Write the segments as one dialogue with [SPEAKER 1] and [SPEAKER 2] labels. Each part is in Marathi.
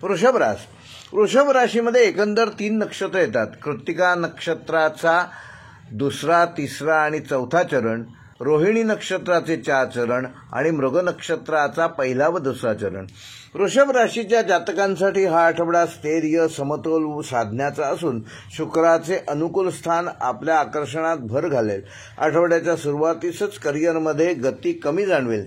[SPEAKER 1] वृषभ रास वृषभ राशीमध्ये एकंदर 3 नक्षत्र येतात. कृत्तिका नक्षत्राचा दुसरा, तिसरा आणि चौथा चरण, रोहिणी नक्षत्राचे 4 चरण आणि मृग नक्षत्राचा पहिला व दुसरा चरण. वृषभ राशीच्या जातकांसाठी हा आठवडा स्थैर्य, समतोल साधण्याचा असून शुक्राचे अनुकूल स्थान आपल्या आकर्षणात भर घालेल. आठवड्याच्या सुरुवातीसच करिअरमध्ये गती कमी जाणवेल,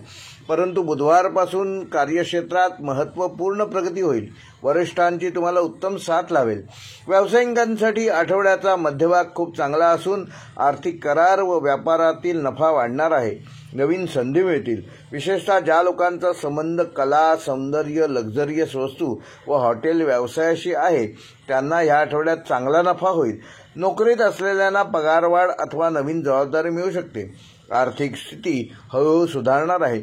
[SPEAKER 1] परंतु बुधवारपासून कार्यक्षेत्रात महत्त्वपूर्ण प्रगती होईल. वरिष्ठांची तुम्हाला उत्तम साथ लावेल. व्यावसायिकांसाठी आठवड्याचा मध्यभाग खूप चांगला असून आर्थिक करार व व्यापारातील नफा वाढणार आहे. नवीन संधी मिळतील. विशेषतः ज्या लोकांचा संबंध कला, सौंदर्य, लक्झरियस वस्तू व हॉटेल व्यवसायाशी आहे त्यांना या आठवड्यात चांगला नफा होईल. नोकरीत असलेल्यांना पगारवाढ अथवा नवीन जबाबदारी मिळू शकते. आर्थिक स्थिती हळूहळू सुधारणार आहे.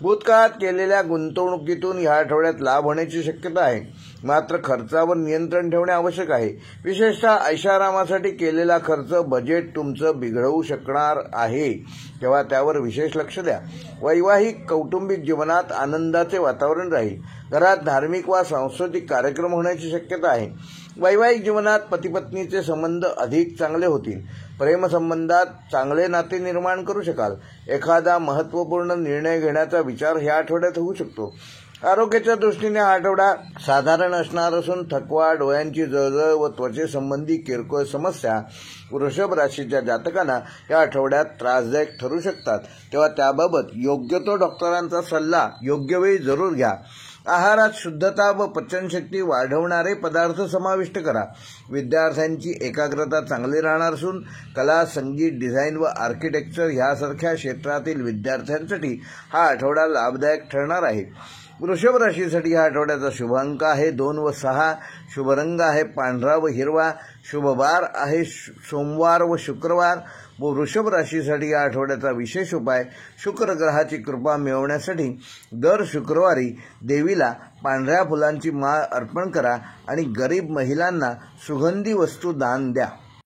[SPEAKER 1] भूतकाळात केलेल्या गुंतवणुकीतून या आठवड्यात लाभ होण्याची शक्यता आहे, मात्र खर्चावर नियंत्रण ठेवणे आवश्यक आहे. विशेषतः ऐशारामासाठी केलेला खर्च बजेट तुमचं बिघडवू शकणार आहे, तेव्हा त्यावर विशेष लक्ष द्या. वैवाहिक कौटुंबिक जीवनात आनंदाचे वातावरण राहील. घरात धार्मिक वा सांस्कृतिक कार्यक्रम होण्याची शक्यता आहे. वैवाहिक जीवनात पतीपत्नीचे संबंध अधिक चांगले होतील. प्रेमसंबंधात चांगले नाते निर्माण करू शकाल. एखादा महत्त्वपूर्ण निर्णय घेण्याचा विचार ह्या आठवड्यात होऊ शकतो. आरोग्याच्या दृष्टीने हा आठवडा साधारण असणार असून थकवा, डोळ्यांची जळजळ व त्वचेसंबंधी किरकोळ समस्या वृषभ राशीच्या जातकांना या आठवड्यात त्रासदायक ठरू शकतात, तेव्हा त्याबाबत योग्य तो डॉक्टरांचा सल्ला योग्य वेळी जरूर घ्या. आहारात शुद्धता व पचनशक्ती वाढवणारे पदार्थ समाविष्ट करा. विद्यार्थ्यांची एकाग्रता चांगली राहणार असून कला, संगीत, डिझाईन व आर्किटेक्चर यासारख्या क्षेत्रातील विद्यार्थ्यांसाठी हा आठवडा लाभदायक ठरणार आहे. वृषभ राशीसाठी हा आठवड्याचा शुभ अंक आहे 2 व 6. शुभ रंग आहे पांढरा व हिरवा. शुभ वार आहे सोमवार व शुक्रवार. व वृषभ राशीसाठी या आठवड्याचा विशेष उपाय शुक्र ग्रहाची कृपा मिळवण्यासाठी दर शुक्रवारी देवीला पांढऱ्या फुलांची माळ अर्पण करा आणि गरीब महिलांना सुगंधी वस्तू दान द्या.